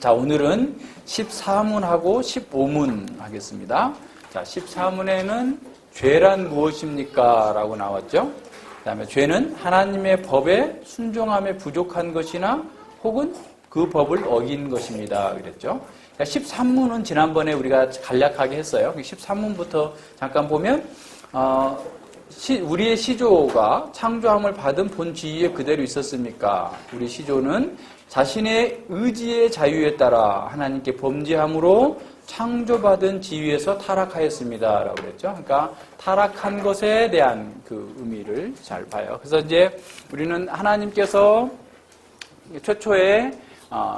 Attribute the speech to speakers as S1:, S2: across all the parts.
S1: 자, 오늘은 14문하고 15문 하겠습니다. 자, 14문에는 죄란 무엇입니까? 라고 나왔죠. 그 다음에 죄는 하나님의 법에 순종함에 부족한 것이나 혹은 그 법을 어긴 것입니다. 그랬죠. 13문은 지난번에 우리가 간략하게 했어요. 13문부터 잠깐 보면 우리의 시조가 창조함을 받은 본 지위에 그대로 있었습니까? 우리 시조는 자신의 의지의 자유에 따라 하나님께 범죄함으로 창조받은 지위에서 타락하였습니다. 라고 그랬죠. 그러니까 타락한 것에 대한 그 의미를 잘 봐요. 그래서 이제 우리는 하나님께서 최초에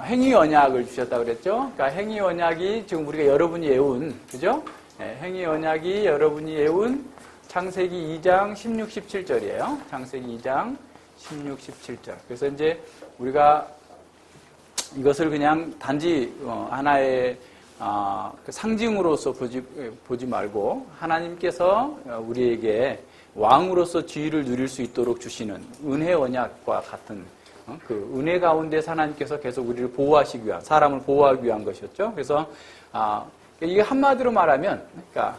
S1: 행위 언약을 주셨다고 그랬죠. 그러니까 행위 언약이 지금 우리가 여러분이 외운, 그죠? 네, 행위 언약이 여러분이 외운 창세기 2장 16, 17절이에요. 창세기 2장 16, 17절. 그래서 이제 우리가 이것을 그냥 단지 하나의 그 상징으로서 보지 말고 하나님께서 우리에게 왕으로서 지위를 누릴 수 있도록 주시는 은혜 언약과 같은 그 은혜 가운데 하나님께서 계속 우리를 보호하시기 위한, 사람을 보호하기 위한 것이었죠. 그래서 이게 한마디로 말하면, 그러니까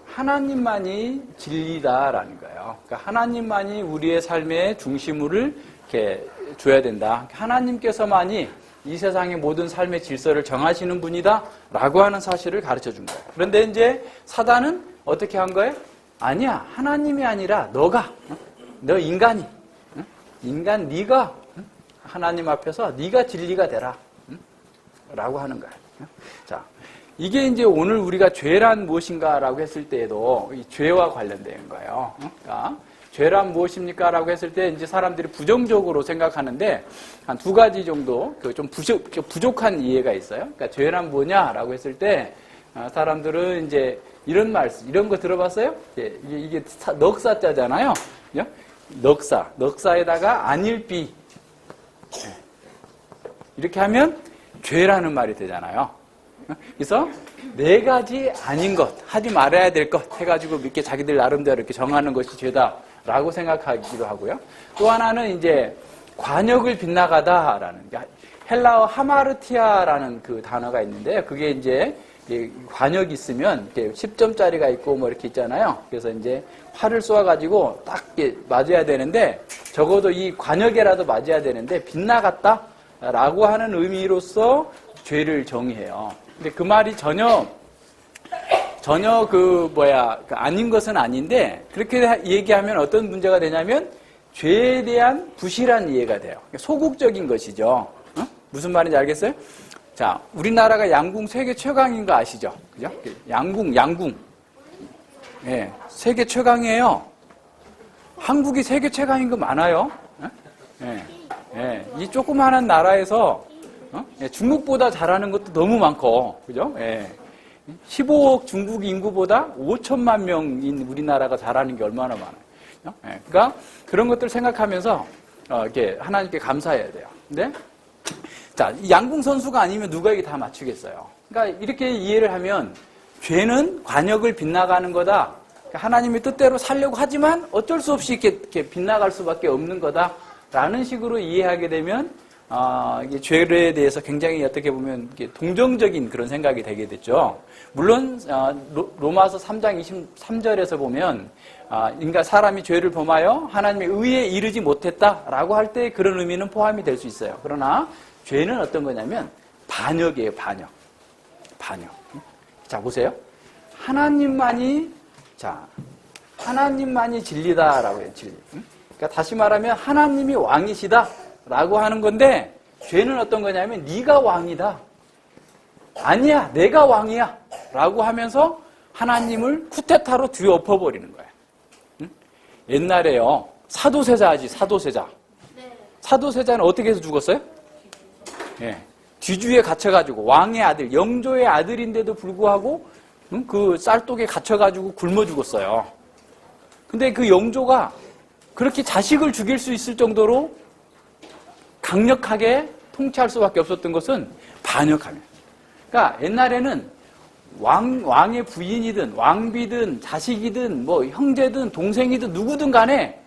S1: 하나님만이 진리다라는 거예요. 그러니까 하나님만이 우리의 삶의 중심을 이렇게 줘야 된다. 하나님께서만이 이 세상의 모든 삶의 질서를 정하시는 분이다라고 하는 사실을 가르쳐 준 거예요. 그런데 이제 사단은 어떻게 한 거예요? 아니야, 하나님이 아니라 너가, 너 인간이, 인간 네가 하나님 앞에서 네가 진리가 되라, 라고 하는 거예요. 자, 이게 이제 오늘 우리가 죄란 무엇인가라고 했을 때에도 이 죄와 관련된 거예요. 그러니까 죄란 무엇입니까? 라고 했을 때 이제 사람들이 부정적으로 생각하는데 한 두 가지 정도 좀 부족한 이해가 있어요. 그러니까 죄란 뭐냐라고 했을 때 사람들은 이제 이런 말씀, 이런 거 들어봤어요? 이게 넉사자잖아요. 넉사에다가 안일비 이렇게 하면 죄라는 말이 되잖아요. 그래서 네 가지 아닌 것, 하지 말아야 될 것 해가지고 이렇게 자기들 나름대로 이렇게 정하는 것이 죄다라고 생각하기도 하고요. 또 하나는 이제 관역을 빗나가다라는 헬라어 하마르티아라는 그 단어가 있는데 그게 이제 관역이 있으면 이렇게 10점짜리가 있고 뭐 이렇게 있잖아요. 그래서 이제 활을 쏘아가지고 딱 이렇게 맞아야 되는데 적어도 이 관역에라도 맞아야 되는데 빗나갔다라고 하는 의미로서 죄를 정의해요. 근데 그 말이 전혀 아닌 것은 아닌데 그렇게 얘기하면 어떤 문제가 되냐면 죄에 대한 부실한 이해가 돼요. 소극적인 것이죠. 무슨 말인지 알겠어요? 자, 우리나라가 양궁 세계 최강인 거 아시죠? 그죠? 양궁. 예, 세계 최강이에요. 한국이 세계 최강인 거 많아요. 예, 이 조그마한 나라에서 중국보다 잘하는 것도 너무 많고, 그죠? 예. 15억 중국 인구보다 5천만 명인 우리나라가 잘하는 게 얼마나 많아요. 예. 그러니까 그런 것들 생각하면서 이렇게 하나님께 감사해야 돼요. 근데 자, 양궁 선수가 아니면 누가 이게 다 맞추겠어요. 그러니까 이렇게 이해를 하면 죄는 관역을 빗나가는 거다. 그러니까 하나님의 뜻대로 살려고 하지만 어쩔 수 없이 이렇게 빗나갈 수밖에 없는 거다라는 식으로 이해하게 되면 이게 죄에 대해서 굉장히 어떻게 보면 동정적인 그런 생각이 되게 됐죠. 물론 로마서 3장 23절에서 보면 그러니까 사람이 죄를 범하여 하나님의 의에 이르지 못했다라고 할 때 그런 의미는 포함이 될 수 있어요. 그러나 죄는 어떤 거냐면 반역이에요. 반역. 자, 보세요. 하나님만이 진리다라고 해요. 진리. 그러니까 다시 말하면 하나님이 왕이시다라고 하는 건데 죄는 어떤 거냐면 네가 왕이다. 아니야, 내가 왕이야. 라고 하면서 하나님을 쿠데타로 뒤엎어버리는 거예요. 옛날에요. 사도세자 하지, 사도세자. 네. 사도세자는 어떻게 해서 죽었어요? 예. 뒤주에 갇혀가지고 왕의 아들, 영조의 아들인데도 불구하고 그 쌀독에 갇혀가지고 굶어 죽었어요. 근데 그 영조가 그렇게 자식을 죽일 수 있을 정도로 강력하게 통치할 수밖에 없었던 것은 반역하면. 그러니까 옛날에는 왕의 부인이든 왕비든 자식이든 뭐 형제든 동생이든 누구든 간에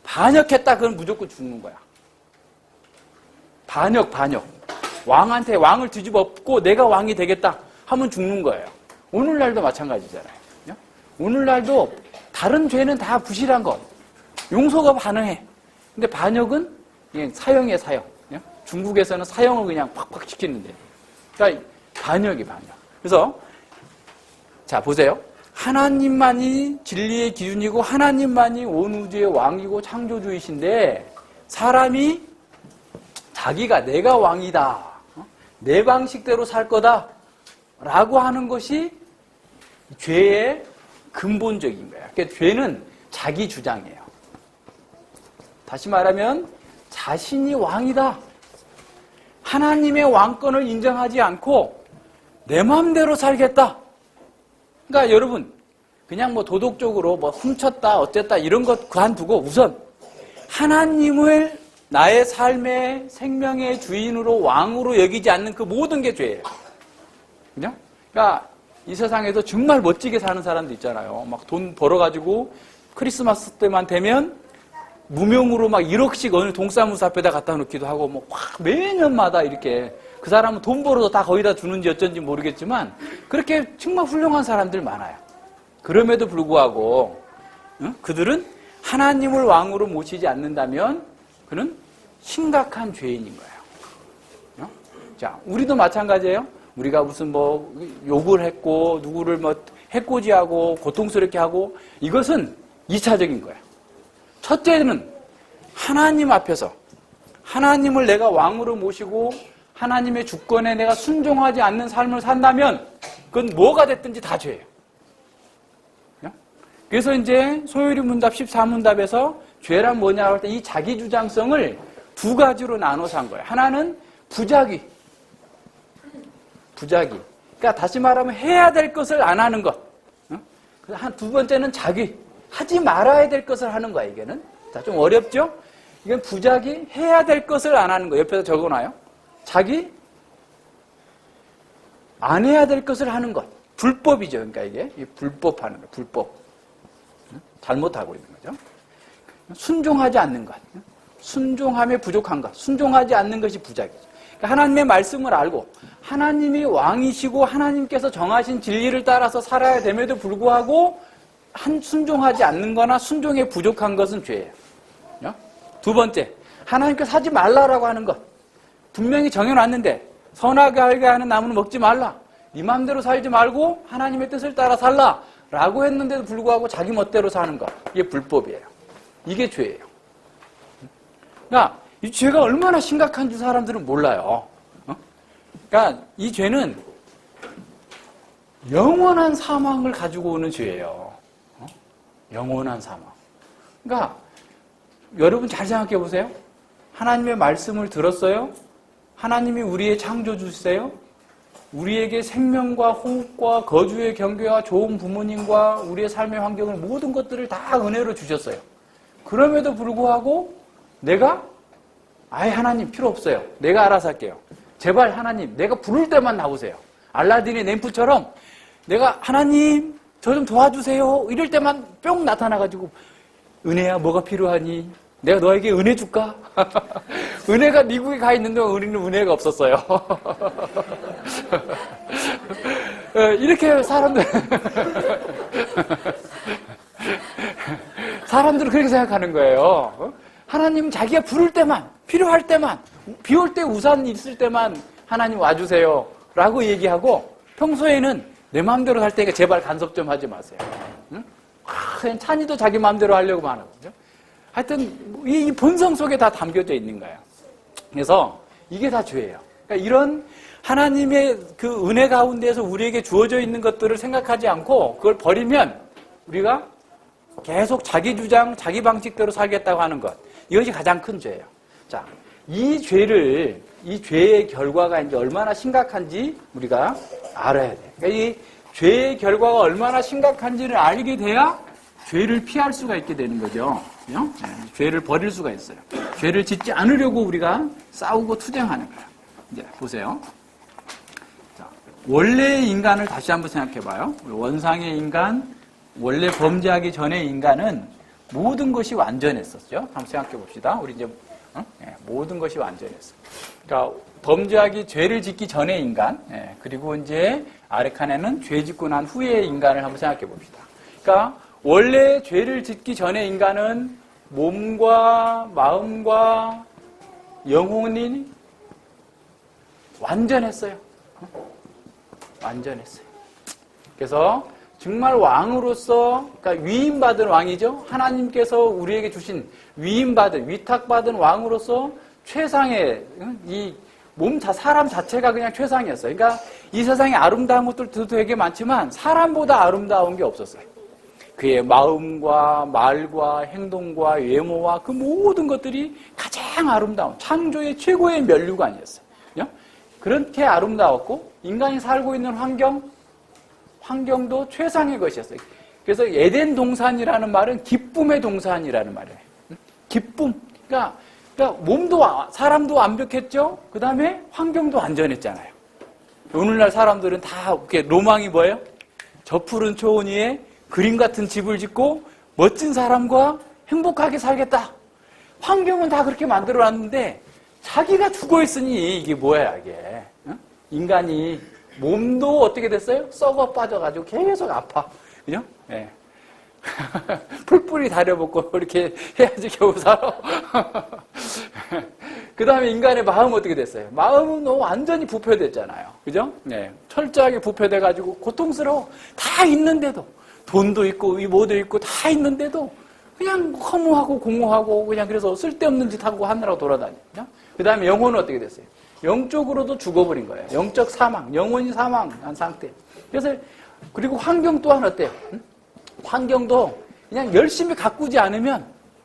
S1: 반역했다 그건 무조건 죽는 거야. 반역. 왕한테 왕을 뒤집어엎고 내가 왕이 되겠다 하면 죽는 거예요. 오늘날도 마찬가지잖아요. 오늘날도 다른 죄는 다 부실한 것. 용서가 가능해. 근데 반역은 그냥 사형이에요, 사형. 중국에서는 사형을 그냥 팍팍 시키는데. 그러니까 반역이 반역. 그래서 자 보세요. 하나님만이 진리의 기준이고 하나님만이 온 우주의 왕이고 창조주이신데 사람이 자기가 내가 왕이다. 내 방식대로 살 거다. 라고 하는 것이 죄의 근본적인 거예요. 그러니까 죄는 자기 주장이에요. 다시 말하면 자신이 왕이다. 하나님의 왕권을 인정하지 않고 내 마음대로 살겠다. 그러니까 여러분 그냥 뭐 도덕적으로 뭐 훔쳤다 어쨌다 이런 것 그만두고 우선 하나님을 나의 삶의 생명의 주인으로 왕으로 여기지 않는 그 모든 게 죄예요. 그죠? 그러니까 이 세상에서 정말 멋지게 사는 사람도 있잖아요. 막 돈 벌어가지고 크리스마스 때만 되면 무명으로 막 1억씩 어느 동사무소 앞에다 갖다 놓기도 하고 뭐 매년마다 이렇게 그 사람은 돈 벌어서 다 거기다 주는지 어쩐지 모르겠지만 그렇게 정말 훌륭한 사람들 많아요. 그럼에도 불구하고 그들은 하나님을 왕으로 모시지 않는다면 그는 심각한 죄인인 거예요. 자, 우리도 마찬가지예요. 우리가 무슨 뭐 욕을 했고 누구를 뭐 해코지하고 고통스럽게 하고 이것은 2차적인 거예요. 첫째는 하나님 앞에서 하나님을 내가 왕으로 모시고 하나님의 주권에 내가 순종하지 않는 삶을 산다면 그건 뭐가 됐든지 다 죄예요. 그래서 이제 소요리 문답 14문답에서 죄란 뭐냐고 할 때 이 자기 주장성을 두 가지로 나눠서 한 거예요. 하나는 부작위. 그러니까 다시 말하면 해야 될 것을 안 하는 것. 두 번째는 자기. 하지 말아야 될 것을 하는 거야, 이게는. 자, 좀 어렵죠? 이건 부작위, 해야 될 것을 안 하는 거. 옆에서 적어놔요. 자기, 안 해야 될 것을 하는 것. 불법이죠. 그러니까 이게 불법하는 거, 불법. 잘못하고 있는 거죠. 순종하지 않는 것. 순종함에 부족한 것. 순종하지 않는 것이 부작위죠. 그러니까 하나님의 말씀을 알고 하나님이 왕이시고 하나님께서 정하신 진리를 따라서 살아야 됨에도 불구하고 순종하지 않는 거나 순종에 부족한 것은 죄예요. 두 번째, 하나님께서 하지 말라라고 하는 것. 분명히 정해놨는데 선하게 알게 하는 나무는 먹지 말라. 네 마음대로 살지 말고 하나님의 뜻을 따라 살라. 라고 했는데도 불구하고 자기 멋대로 사는 것. 이게 불법이에요. 이게 죄예요. 그러니까 이 죄가 얼마나 심각한지 사람들은 몰라요. 그러니까 이 죄는 영원한 사망을 가지고 오는 죄예요. 영원한 사망. 그러니까 여러분 잘 생각해 보세요. 하나님의 말씀을 들었어요? 하나님이 우리의 창조주세요? 우리에게 생명과 호흡과 거주의 경계와 좋은 부모님과 우리의 삶의 환경을 모든 것들을 다 은혜로 주셨어요. 그럼에도 불구하고 내가 아예 하나님 필요 없어요. 내가 알아서 할게요. 제발 하나님 내가 부를 때만 나오세요. 알라딘의 램프처럼 내가 하나님 저 좀 도와주세요. 이럴 때만 뿅 나타나가지고 은혜야 뭐가 필요하니? 내가 너에게 은혜 줄까? 은혜가 미국에 가 있는데 우리는 은혜가 없었어요. 이렇게 사람들은 그렇게 생각하는 거예요. 하나님은 자기가 부를 때만, 필요할 때만, 비 올 때 우산 있을 때만 하나님 와주세요. 라고 얘기하고 평소에는 내 마음대로 살 테니까 제발 간섭 좀 하지 마세요. 응? 그냥 찬이도 자기 마음대로 하려고 하는 거죠. 하여튼 이 본성 속에 다 담겨져 있는 거예요. 그래서 이게 다 죄예요. 그러니까 이런 하나님의 그 은혜 가운데에서 우리에게 주어져 있는 것들을 생각하지 않고 그걸 버리면 우리가 계속 자기 주장, 자기 방식대로 살겠다고 하는 것. 이것이 가장 큰 죄예요. 자, 이 죄의 결과가 이제 얼마나 심각한지 우리가 알아야 돼요. 그러니까 이 죄의 결과가 얼마나 심각한지를 알게 돼야 죄를 피할 수가 있게 되는 거죠. 죄를 버릴 수가 있어요. 죄를 짓지 않으려고 우리가 싸우고 투쟁하는 거예요. 이제 보세요. 자, 원래의 인간을 다시 한번 생각해 봐요. 원상의 인간, 원래 범죄하기 전의 인간은 모든 것이 완전했었죠. 한번 생각해 봅시다. 우리 이제 모든 것이 완전했어요. 그러니까 범죄하기 죄를 짓기 전의 인간, 그리고 이제 아래 칸에는 죄 짓고 난 후의 인간을 한번 생각해 봅시다. 그러니까 원래 죄를 짓기 전의 인간은 몸과 마음과 영혼이 완전했어요. 완전했어요. 그래서 정말 왕으로서, 그러니까 위임받은 왕이죠. 하나님께서 우리에게 주신 위임받은, 위탁받은 왕으로서 최상의, 이 사람 자체가 그냥 최상이었어요. 그러니까 이 세상에 아름다운 것들도 되게 많지만 사람보다 아름다운 게 없었어요. 그의 마음과 말과 행동과 외모와 그 모든 것들이 가장 아름다운 창조의 최고의 면류관이었어요. 그렇게 아름다웠고 인간이 살고 있는 환경도 최상의 것이었어요. 그래서 에덴 동산이라는 말은 기쁨의 동산이라는 말이에요. 기쁨. 그러니까 사람도 완벽했죠. 그 다음에 환경도 안전했잖아요. 오늘날 사람들은 다 로망이 뭐예요? 저 푸른 초원 위에 그림 같은 집을 짓고 멋진 사람과 행복하게 살겠다. 환경은 다 그렇게 만들어놨는데 자기가 죽어 있으니 이게 뭐야 이게. 인간이 몸도 어떻게 됐어요? 썩어 빠져가지고 계속 아파. 그죠? 네. 풀뿌리 다려먹고 이렇게 해야지 겨우 살아. 그 다음에 인간의 마음은 어떻게 됐어요? 마음은 완전히 부패됐잖아요. 그죠? 네. 철저하게 부패돼가지고 고통스러워. 다 있는데도. 돈도 있고, 뭐도 있고, 다 있는데도 그냥 허무하고 공허하고 그냥 그래서 쓸데없는 짓 하고 하느라고 돌아다니죠. 그 다음에 영혼은 어떻게 됐어요? 영적으로도 죽어버린 거예요. 영적 사망, 영혼이 사망한 상태. 그래서, 그리고 환경 또한 어때요? 환경도 그냥 열심히 가꾸지 않으면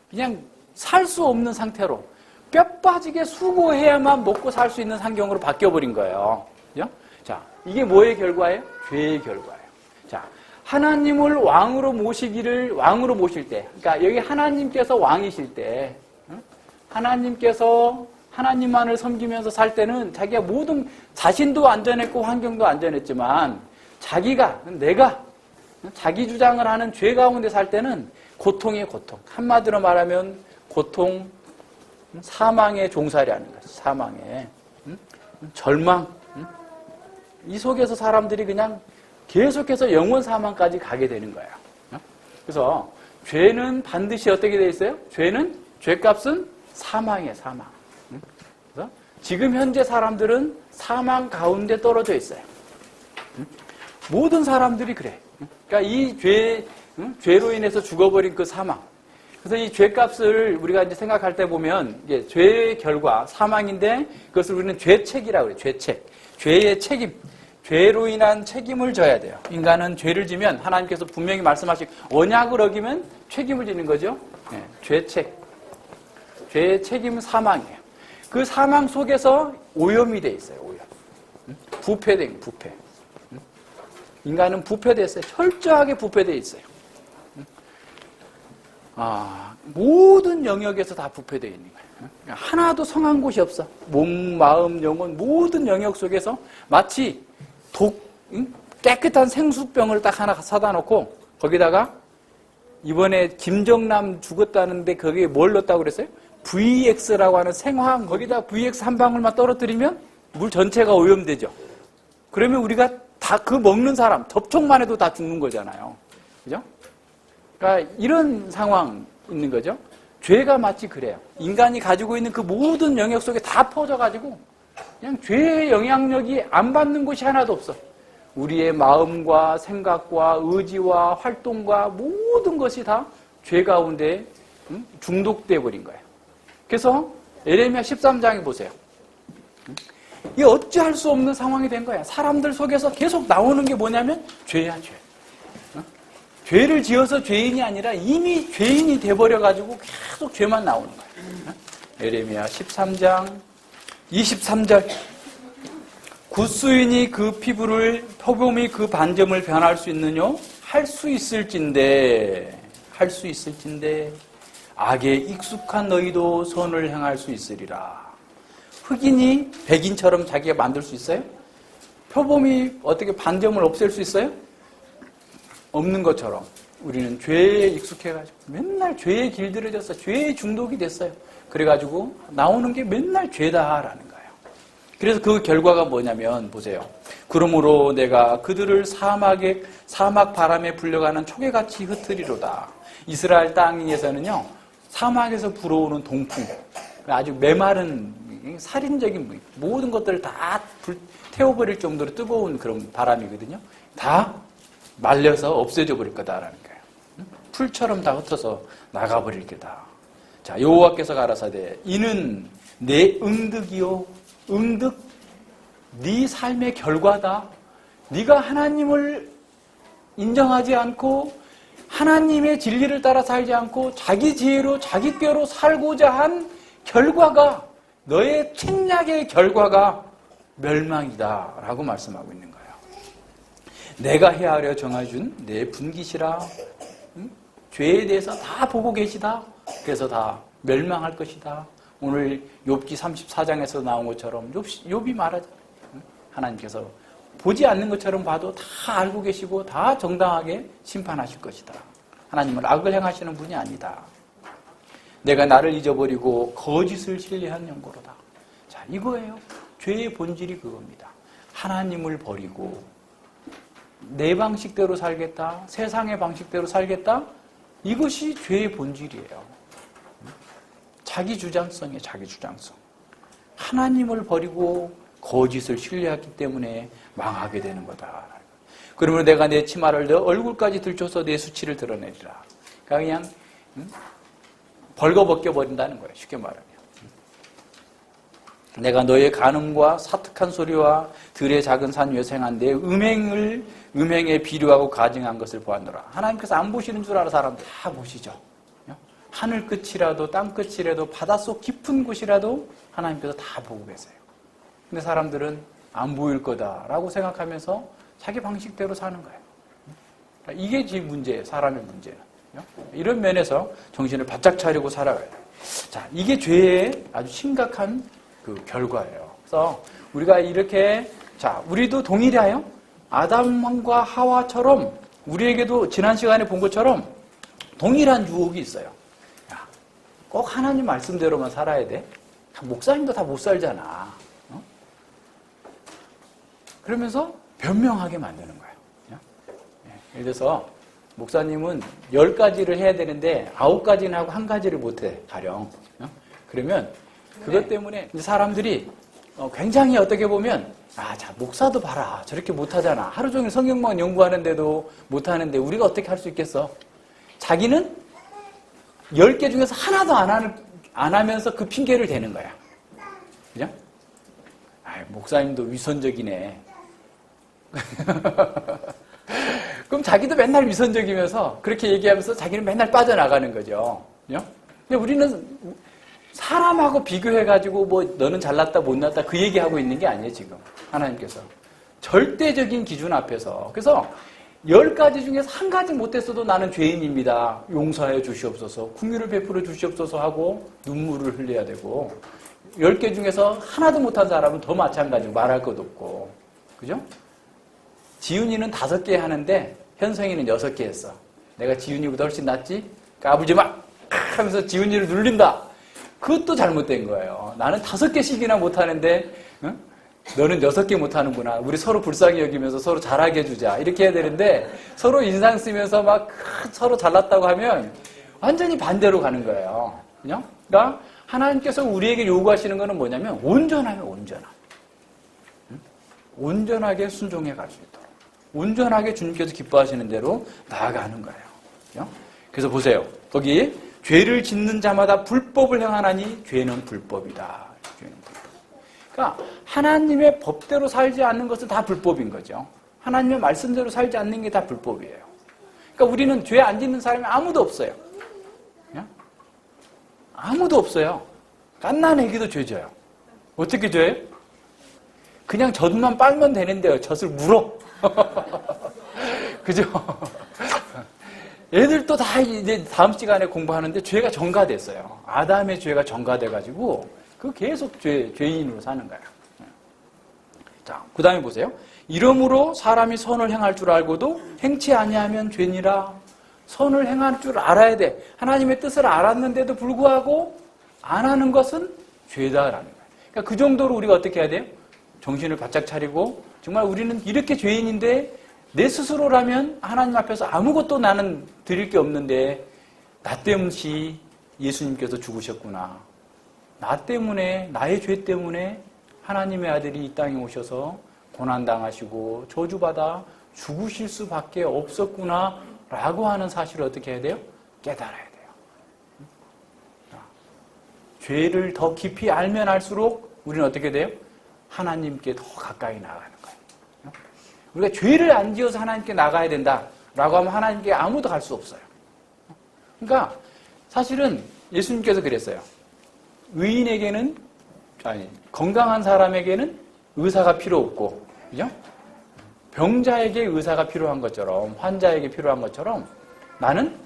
S1: 그냥 살 수 없는 상태로 뼈 빠지게 수고해야만 먹고 살 수 있는 환경으로 바뀌어버린 거예요. 그죠? 자, 이게 뭐의 결과예요? 죄의 결과예요. 자, 하나님을 왕으로 모실 때, 그러니까 여기 하나님께서 왕이실 때, 하나님께서 하나님만을 섬기면서 살 때는 자기가 모든, 자신도 안전했고 환경도 안전했지만, 내가 자기 주장을 하는 죄 가운데 살 때는 고통의 고통. 한마디로 말하면 고통, 사망의 종살이 하는 거죠. 사망의. 절망. 이 속에서 사람들이 그냥 계속해서 영원 사망까지 가게 되는 거예요. 그래서 죄는 반드시 어떻게 되어 있어요? 죄값은 사망이에요, 사망. 그래서 지금 현재 사람들은 사망 가운데 떨어져 있어요. 모든 사람들이 그래. 그러니까 이 죄로 인해서 죽어버린 그 사망. 그래서 이 죄값을 우리가 이제 생각할 때 보면 이게 죄의 결과, 사망인데 그것을 우리는 죄책이라고 그래요. 죄책. 죄의 책임. 죄로 인한 책임을 져야 돼요. 인간은 죄를 지면 하나님께서 분명히 말씀하신 언약을 어기면 책임을 지는 거죠. 네, 죄책. 죄의 책임은 사망이에요. 그 사망 속에서 오염이 돼 있어요. 오염. 부패된 부패. 인간은 부패됐어요. 철저하게 부패되어 있어요. 모든 영역에서 다 부패되어 있는 거예요. 하나도 성한 곳이 없어. 몸, 마음, 영혼 모든 영역 속에서 마치 깨끗한 생수병을 딱 하나 사다 놓고 거기다가 이번에 김정남 죽었다는데 거기에 뭘 넣었다고 그랬어요? VX라고 하는 생화학, 거기다 VX 한 방울만 떨어뜨리면 물 전체가 오염되죠. 그러면 우리가 다 그 먹는 사람, 접촉만 해도 다 죽는 거잖아요. 그죠? 그러니까 이런 상황 있는 거죠. 죄가 마치 그래요. 인간이 가지고 있는 그 모든 영역 속에 다 퍼져가지고 그냥 죄의 영향력이 안 받는 곳이 하나도 없어. 우리의 마음과 생각과 의지와 활동과 모든 것이 다 죄 가운데 중독돼 버린 거예요. 그래서 에레미야 13장에 보세요. 이게 어찌할 수 없는 상황이 된 거야. 사람들 속에서 계속 나오는 게 뭐냐면 죄야, 죄. 죄를 지어서 죄인이 아니라 이미 죄인이 돼버려가지고 계속 죄만 나오는 거야. 에레미야 13장 23절. 굿수인이 그 피부를, 표범이 그 반점을 변할 수 있느냐? 할 수 있을진데 악에 익숙한 너희도 선을 행할 수 있으리라. 흑인이 백인처럼 자기가 만들 수 있어요? 표범이 어떻게 반점을 없앨 수 있어요? 없는 것처럼. 우리는 죄에 익숙해가지고 맨날 죄에 길들여져서 죄에 중독이 됐어요. 그래가지고 나오는 게 맨날 죄다라는 거예요. 그래서 그 결과가 뭐냐면 보세요. 그러므로 내가 그들을 사막 바람에 불려가는 초계같이 흩으리로다. 이스라엘 땅에서는요, 사막에서 불어오는 동풍, 아주 메마른 살인적인 모든 것들을 다 태워버릴 정도로 뜨거운 그런 바람이거든요. 다 말려서 없애져 버릴 거다라는 거예요. 풀처럼 다 흩어서 나가버릴 거다. 자, 여호와께서 가라사대 이는 내 응득이요, 응득, 네 삶의 결과다. 네가 하나님을 인정하지 않고 하나님의 진리를 따라 살지 않고 자기 지혜로 자기 꾀로 살고자 한 결과가, 너의 책략의 결과가 멸망이다 라고 말씀하고 있는 거예요. 내가 헤아려 정해준 내 분깃이라, 죄에 대해서 다 보고 계시다. 그래서 다 멸망할 것이다. 오늘 욥기 34장에서 나온 것처럼 욥이 말하죠. 하나님께서 보지 않는 것처럼 봐도 다 알고 계시고 다 정당하게 심판하실 것이다. 하나님은 악을 행하시는 분이 아니다. 내가 나를 잊어버리고 거짓을 신뢰한 영고로다. 자, 이거예요. 죄의 본질이 그겁니다. 하나님을 버리고 내 방식대로 살겠다, 세상의 방식대로 살겠다, 이것이 죄의 본질이에요. 자기 주장성이에요. 자기 주장성. 하나님을 버리고 거짓을 신뢰했기 때문에 망하게 되는 거다. 그러면 내가 내 치마를 너 얼굴까지 들춰서 내 수치를 드러내리라. 그러니까 그냥 벌거벗겨 버린다는 거예요. 쉽게 말하면. 내가 너의 간음과 사특한 소리와 들의 작은 산 위에 생한 내 음행에 비료하고 가증한 것을 보았노라. 하나님께서 안 보시는 줄 알아 사람들 다 보시죠. 하늘 끝이라도 땅 끝이라도 바닷속 깊은 곳이라도 하나님께서 다 보고 계세요. 근데 사람들은 안 보일 거다라고 생각하면서 자기 방식대로 사는 거예요. 이게 지금 문제예요. 사람의 문제는. 이런 면에서 정신을 바짝 차리고 살아가야 돼요. 자, 이게 죄의 아주 심각한 그 결과예요. 그래서 우리가 이렇게, 자, 우리도 동일하여 아담과 하와처럼 우리에게도 지난 시간에 본 것처럼 동일한 유혹이 있어요. 야, 꼭 하나님 말씀대로만 살아야 돼? 목사님도 다 못 살잖아. 그러면서 변명하게 만드는 거예요. 예를 들어서 목사님은 10가지를 해야 되는데 9가지는 하고 1가지를 못해, 가령. 그러면 그것 때문에 사람들이 굉장히 어떻게 보면, 자, 목사도 봐라. 저렇게 못하잖아. 하루 종일 성경만 연구하는데도 못하는데 우리가 어떻게 할 수 있겠어? 자기는 10개 중에서 하나도 안 하면서 그 핑계를 대는 거야. 그죠? 목사님도 위선적이네. 그럼 자기도 맨날 위선적이면서 그렇게 얘기하면서 자기는 맨날 빠져나가는 거죠. 근데 우리는 사람하고 비교해가지고 뭐 너는 잘났다 못났다 그 얘기하고 있는 게 아니에요. 지금 하나님께서 절대적인 기준 앞에서. 그래서 10가지 중에서 1가지 못했어도 나는 죄인입니다. 용서하여 주시옵소서, 긍휼을 베풀어 주시옵소서 하고 눈물을 흘려야 되고, 10개 중에서 하나도 못한 사람은 더 마찬가지고 말할 것도 없고. 그죠? 지훈이는 5개 하는데 현성이는 6개 했어. 내가 지훈이보다 훨씬 낫지? 까불지 마! 하면서 지훈이를 눌린다. 그것도 잘못된 거예요. 나는 5개씩이나 못하는데 너는 6개 못하는구나. 우리 서로 불쌍히 여기면서 서로 잘하게 해주자. 이렇게 해야 되는데 서로 인상 쓰면서 막 서로 잘났다고 하면 완전히 반대로 가는 거예요. 그러니까 하나님께서 우리에게 요구하시는 거는 뭐냐면 온전하게 온전하게 순종해 갈 수 있도록, 온전하게 주님께서 기뻐하시는 대로 나아가는 거예요. 그래서 보세요. 거기 죄를 짓는 자마다 불법을 행하나니 죄는 불법이다. 죄는 불법. 그러니까 하나님의 법대로 살지 않는 것은 다 불법인 거죠. 하나님의 말씀대로 살지 않는 게 다 불법이에요. 그러니까 우리는 죄 안 짓는 사람이 아무도 없어요. 아무도 없어요. 갓난애기도 죄 져요. 어떻게 죄요? 그냥 젖만 빨면 되는데요. 젖을 물어. 그죠? 애들도 다 이제 다음 시간에 공부하는데 죄가 전가됐어요. 아담의 죄가 전가돼가지고 그 계속 죄인으로 사는 거예요. 자, 그 다음에 보세요. 이러므로 사람이 선을 행할 줄 알고도 행치 아니하면 죄니라. 선을 행할 줄 알아야 돼. 하나님의 뜻을 알았는데도 불구하고 안 하는 것은 죄다라는 거예요. 그러니까 그 정도로 우리가 어떻게 해야 돼요? 정신을 바짝 차리고 정말 우리는 이렇게 죄인인데 내 스스로라면 하나님 앞에서 아무것도 나는 드릴 게 없는데 나 때문이 예수님께서 죽으셨구나. 나 때문에, 나의 죄 때문에 하나님의 아들이 이 땅에 오셔서 고난당하시고 저주받아 죽으실 수밖에 없었구나 라고 하는 사실을 어떻게 해야 돼요? 깨달아야 돼요. 죄를 더 깊이 알면 알수록 우리는 어떻게 돼요? 하나님께 더 가까이 나가는 거예요. 우리가 죄를 안 지어서 하나님께 나가야 된다라고 하면 하나님께 아무도 갈 수 없어요. 그러니까 사실은 예수님께서 그랬어요. 의인에게는, 건강한 사람에게는 의사가 필요 없고, 그죠? 병자에게 의사가 필요한 것처럼, 환자에게 필요한 것처럼 나는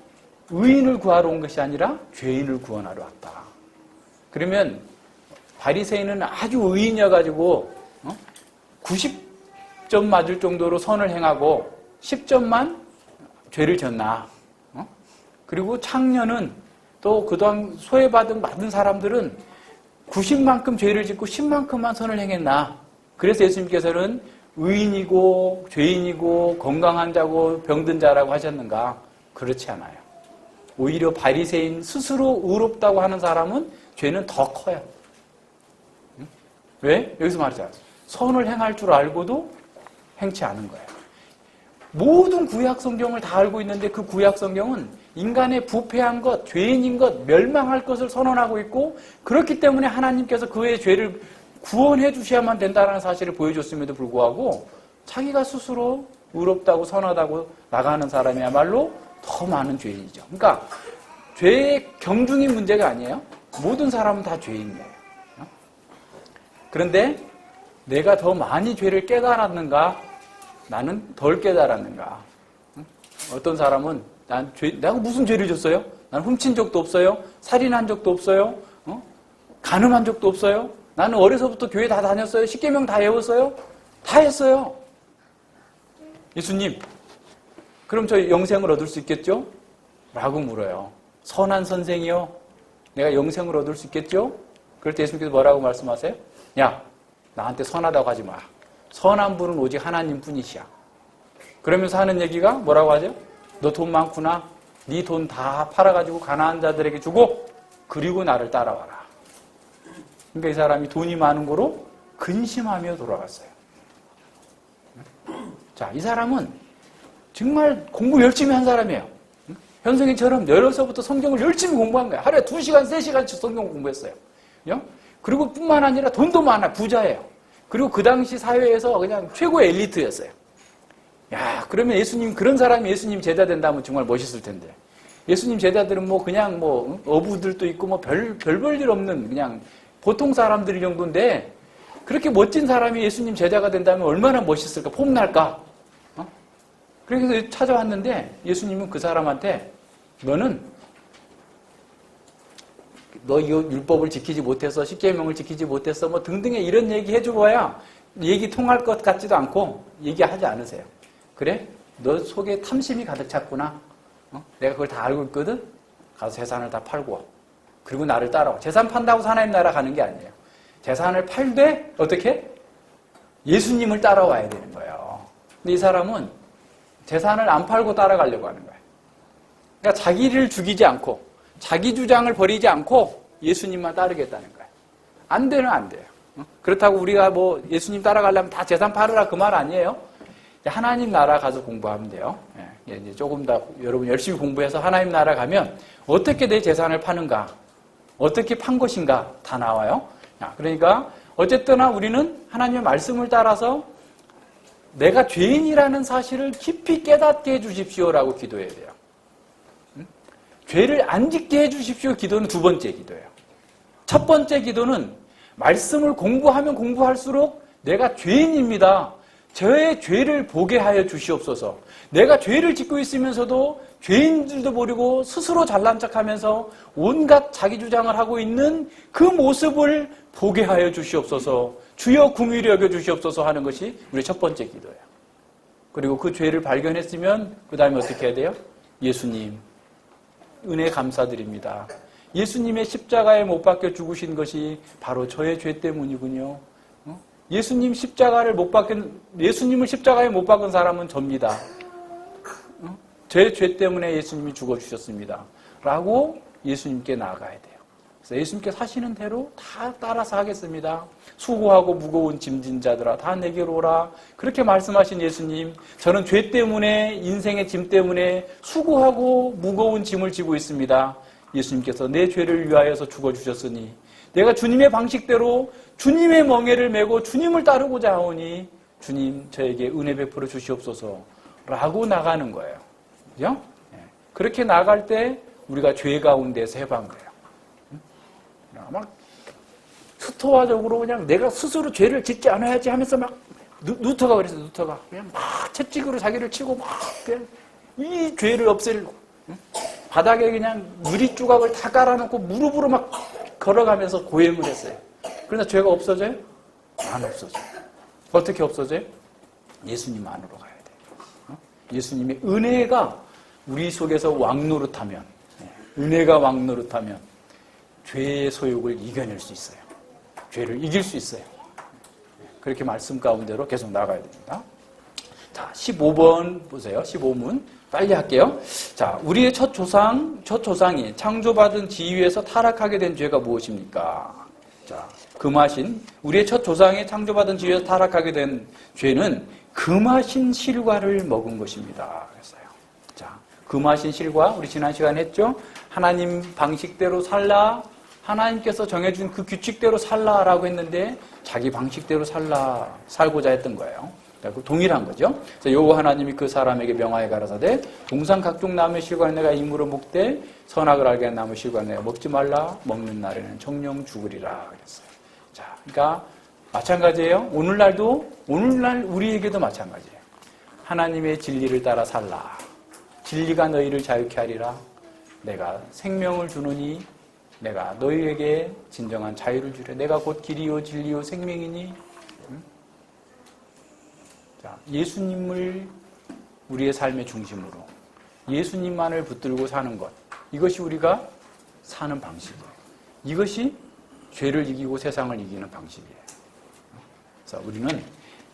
S1: 의인을 구하러 온 것이 아니라 죄인을 구원하러 왔다. 그러면 바리새인은 아주 의인이어가지고 90점 맞을 정도로 선을 행하고 10점만 죄를 졌나? 그리고 창녀는 또 그동안 소외받은 사람들은 90만큼 죄를 짓고 10만큼만 선을 행했나? 그래서 예수님께서는 의인이고 죄인이고 건강한 자고 병든 자라고 하셨는가? 그렇지 않아요. 오히려 바리새인 스스로 의롭다고 하는 사람은 죄는 더 커요. 왜? 여기서 말하잖아요. 선을 행할 줄 알고도 행치 않은 거예요. 모든 구약 성경을 다 알고 있는데 그 구약 성경은 인간의 부패한 것, 죄인인 것, 멸망할 것을 선언하고 있고 그렇기 때문에 하나님께서 그의 죄를 구원해 주셔야만 된다는 사실을 보여줬음에도 불구하고 자기가 스스로 의롭다고 선하다고 나가는 사람이야말로 더 많은 죄인이죠. 그러니까 죄의 경중이 문제가 아니에요. 모든 사람은 다 죄인이에요. 그런데 내가 더 많이 죄를 깨달았는가? 나는 덜 깨달았는가? 어떤 사람은 내가 무슨 죄를 졌어요? 나는 훔친 적도 없어요. 살인한 적도 없어요. 간음한 적도 없어요. 나는 어려서부터 교회 다 다녔어요. 십계명 다 외웠어요. 다 했어요. 예수님, 그럼 저 영생을 얻을 수 있겠죠? 라고 물어요. 선한 선생이요. 내가 영생을 얻을 수 있겠죠? 그럴 때 예수님께서 뭐라고 말씀하세요? 야, 나한테 선하다고 하지 마. 선한 분은 오직 하나님 뿐이시야. 그러면서 하는 얘기가 뭐라고 하죠? 너 돈 많구나. 네 돈 다 팔아가지고 가난한 자들에게 주고 그리고 나를 따라와라. 그러니까 이 사람이 돈이 많은 거로 근심하며 돌아갔어요. 자, 이 사람은 정말 공부 열심히 한 사람이에요. 현승이처럼 어려서부터 성경을 열심히 공부한 거예요. 하루에 2시간, 3시간씩 성경 공부했어요. 그리고 뿐만 아니라 돈도 많아. 부자예요. 그리고 그 당시 사회에서 그냥 최고의 엘리트였어요. 야, 그러면 예수님, 그런 사람이 예수님 제자 된다면 정말 멋있을 텐데. 예수님 제자들은 그냥 어부들도 있고 별 볼 일 없는 그냥 보통 사람들 정도인데 그렇게 멋진 사람이 예수님 제자가 된다면 얼마나 멋있을까? 폼날까? 그래서 찾아왔는데 예수님은 그 사람한테 너 이 율법을 지키지 못해서 십계명을 지키지 못해서 등등의 이런 얘기 해줘봐야 얘기 통할 것 같지도 않고 얘기하지 않으세요. 그래? 너 속에 탐심이 가득 찼구나. 내가 그걸 다 알고 있거든? 가서 재산을 다 팔고 그리고 나를 따라와. 재산 판다고 하나님 나라 가는 게 아니에요. 재산을 팔되 어떻게? 예수님을 따라와야 되는 거예요. 근데 이 사람은 재산을 안 팔고 따라가려고 하는 거예요. 그러니까 자기를 죽이지 않고 자기 주장을 버리지 않고 예수님만 따르겠다는 거예요. 안 되는 안 돼요. 그렇다고 우리가 예수님 따라가려면 다 재산 팔으라 그 말 아니에요. 하나님 나라 가서 공부하면 돼요. 이제 조금 더 여러분 열심히 공부해서 하나님 나라 가면 어떻게 내 재산을 파는가, 어떻게 판 것인가 다 나와요. 그러니까 어쨌거나 우리는 하나님의 말씀을 따라서 내가 죄인이라는 사실을 깊이 깨닫게 해주십시오라고 기도해야 돼요. 죄를 안 짓게 해주십시오 기도는 두 번째 기도예요. 첫 번째 기도는 말씀을 공부하면 공부할수록 내가 죄인입니다. 저의 죄를 보게 하여 주시옵소서. 내가 죄를 짓고 있으면서도 죄인들도 모르고 스스로 잘난 척하면서 온갖 자기 주장을 하고 있는 그 모습을 보게 하여 주시옵소서. 주여 긍휼히 여겨 주시옵소서 하는 것이 우리 첫 번째 기도예요. 그리고 그 죄를 발견했으면 그 다음에 어떻게 해야 돼요? 예수님, 은혜 감사드립니다. 예수님의 십자가에 못 박혀 죽으신 것이 바로 저의 죄 때문이군요. 예수님을 십자가에 못 박은 사람은 접니다. 제 죄 때문에 예수님이 죽어주셨습니다. 라고 예수님께 나아가야 돼요. 그래서 예수님께서 하시는 대로 다 따라서 하겠습니다. 수고하고 무거운 짐진 자들아 다 내게로 오라. 그렇게 말씀하신 예수님, 저는 죄 때문에, 인생의 짐 때문에 수고하고 무거운 짐을 지고 있습니다. 예수님께서 내 죄를 위하여서 죽어주셨으니 내가 주님의 방식대로 주님의 멍에를 메고 주님을 따르고자 하오니 주님 저에게 은혜 베풀어 주시옵소서 라고 나가는 거예요. 그죠? 그렇게 나갈 때 우리가 죄 가운데서 해방 거예요. 막 스토아적으로 그냥 내가 스스로 죄를 짓지 않아야지 하면서 막 루터가 그랬어요. 루터가 그냥 막 채찍으로 자기를 치고 막 그냥 이 죄를 없애려고 바닥에 그냥 유리 조각을 다 깔아놓고 무릎으로 막 걸어가면서 고행을 했어요. 그러나 죄가 없어져요? 안 없어져요. 어떻게 없어져요? 예수님 안으로 가야 돼요. 예수님의 은혜가 우리 속에서 왕노릇하면, 은혜가 왕노릇하면 죄의 소욕을 이겨낼 수 있어요. 죄를 이길 수 있어요. 그렇게 말씀 가운데로 계속 나가야 됩니다. 자, 15번 보세요. 15문. 빨리 할게요. 자, 우리의 첫 조상이 창조받은 지위에서 타락하게 된 죄가 무엇입니까? 자, 금하신, 우리의 첫 조상이 창조받은 지위에서 타락하게 된 죄는 금하신 실과를 먹은 것입니다. 그랬어요. 자, 금하신 실과, 우리 지난 시간에 했죠? 하나님 방식대로 살라, 하나님께서 정해준 그 규칙대로 살라라고 했는데 자기 방식대로 살고자 했던 거예요. 동일한 거죠. 여호와 하나님이 그 사람에게 명하여 가라사대 동산 각종 나무의 실과는 내가 임으로 먹되 선악을 알게 한 나무의 실과는 내가 먹지 말라. 먹는 날에는 정령 죽으리라 그랬어요. 자, 그러니까 마찬가지예요. 오늘날 우리에게도 마찬가지예요. 하나님의 진리를 따라 살라. 진리가 너희를 자유케 하리라. 내가 생명을 주노니 내가 너희에게 진정한 자유를 주려. 내가 곧 길이요 진리요 생명이니. 자, 예수님을 우리의 삶의 중심으로 예수님만을 붙들고 사는 것, 이것이 우리가 사는 방식이에요. 이것이 죄를 이기고 세상을 이기는 방식이에요. 그래서 우리는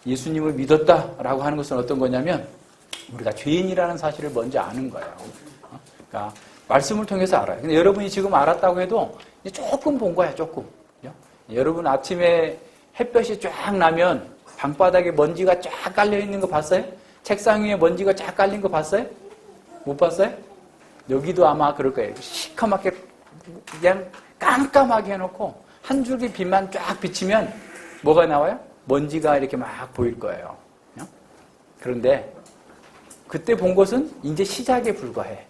S1: 예수님을 믿었다라고 하는 것은 어떤 거냐면 우리가 죄인이라는 사실을 먼저 아는 거예요. 그러니까 말씀을 통해서 알아요. 근데 여러분이 지금 알았다고 해도 조금 본 거야, 조금. 여러분 아침에 햇볕이 쫙 나면 방바닥에 먼지가 쫙 깔려있는 거 봤어요? 책상 위에 먼지가 쫙 깔린 거 봤어요? 못 봤어요? 여기도 아마 그럴 거예요. 시커멓게 그냥 깜깜하게 해놓고 한 줄기 빛만 쫙 비치면 뭐가 나와요? 먼지가 이렇게 막 보일 거예요. 그런데 그때 본 것은 이제 시작에 불과해.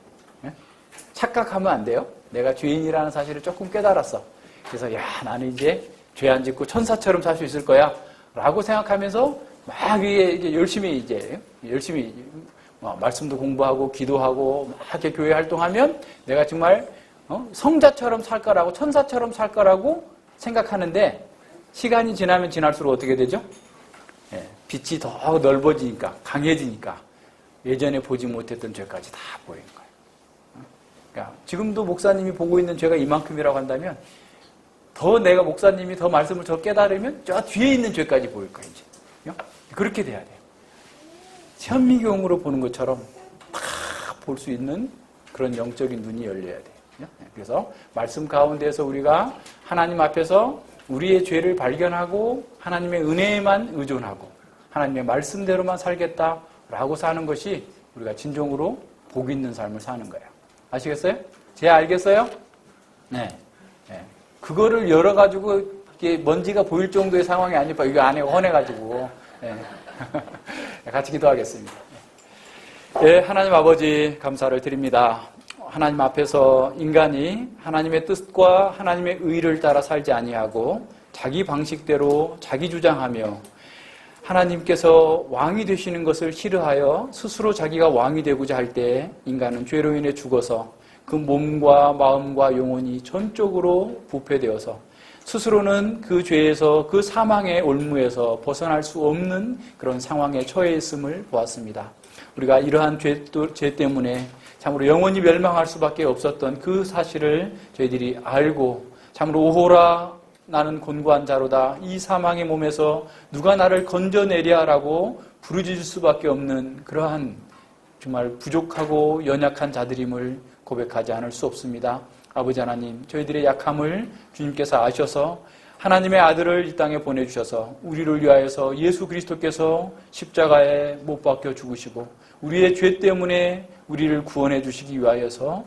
S1: 착각하면 안 돼요. 내가 죄인이라는 사실을 조금 깨달았어. 그래서 나는 이제 죄 안 짓고 천사처럼 살 수 있을 거야 라고 생각하면서 막 이제 열심히 말씀도 공부하고 기도하고 막 이렇게 교회 활동하면 내가 정말 성자처럼 살 거라고 천사처럼 살 거라고 생각하는데 시간이 지나면 지날수록 어떻게 되죠? 빛이 더 넓어지니까 강해지니까 예전에 보지 못했던 죄까지 다 보이는 거예요. 그러니까 지금도 목사님이 보고 있는 죄가 이만큼이라고 한다면 더 내가 목사님이 더 말씀을 더 깨달으면 저 뒤에 있는 죄까지 보일 거예요. 이제. 그렇게 돼야 돼요. 현미경으로 보는 것처럼 다 볼 수 있는 그런 영적인 눈이 열려야 돼요. 그래서 말씀 가운데서 우리가 하나님 앞에서 우리의 죄를 발견하고 하나님의 은혜에만 의존하고 하나님의 말씀대로만 살겠다라고 사는 것이 우리가 진정으로 복 있는 삶을 사는 거예요. 아시겠어요? 제 알겠어요? 네. 그거를 열어가지고 이게 먼지가 보일 정도의 상황이 아니고 이거 안에 헌해가지고 같이 기도하겠습니다. 하나님 아버지 감사를 드립니다. 하나님 앞에서 인간이 하나님의 뜻과 하나님의 의를 따라 살지 아니하고 자기 방식대로 자기 주장하며 하나님께서 왕이 되시는 것을 싫어하여 스스로 자기가 왕이 되고자 할 때 인간은 죄로 인해 죽어서 그 몸과 마음과 영혼이 전적으로 부패되어서 스스로는 그 죄에서 그 사망의 올무에서 벗어날 수 없는 그런 상황에 처해 있음을 보았습니다. 우리가 이러한 죄 때문에 참으로 영원히 멸망할 수밖에 없었던 그 사실을 저희들이 알고 참으로 오호라 나는 곤고한 자로다. 이 사망의 몸에서 누가 나를 건져내랴라고 부르짖을 수밖에 없는 그러한 정말 부족하고 연약한 자들임을 고백하지 않을 수 없습니다. 아버지 하나님, 저희들의 약함을 주님께서 아셔서 하나님의 아들을 이 땅에 보내주셔서 우리를 위하여서 예수 그리스도께서 십자가에 못 박혀 죽으시고 우리의 죄 때문에 우리를 구원해 주시기 위하여서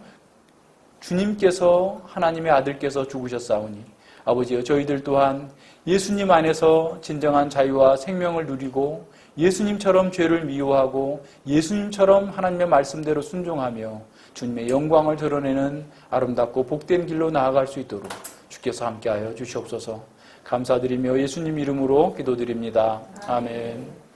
S1: 주님께서 하나님의 아들께서 죽으셨사오니 아버지여, 저희들 또한 예수님 안에서 진정한 자유와 생명을 누리고 예수님처럼 죄를 미워하고 예수님처럼 하나님의 말씀대로 순종하며 주님의 영광을 드러내는 아름답고 복된 길로 나아갈 수 있도록 주께서 함께하여 주시옵소서. 감사드리며 예수님 이름으로 기도드립니다. 아멘.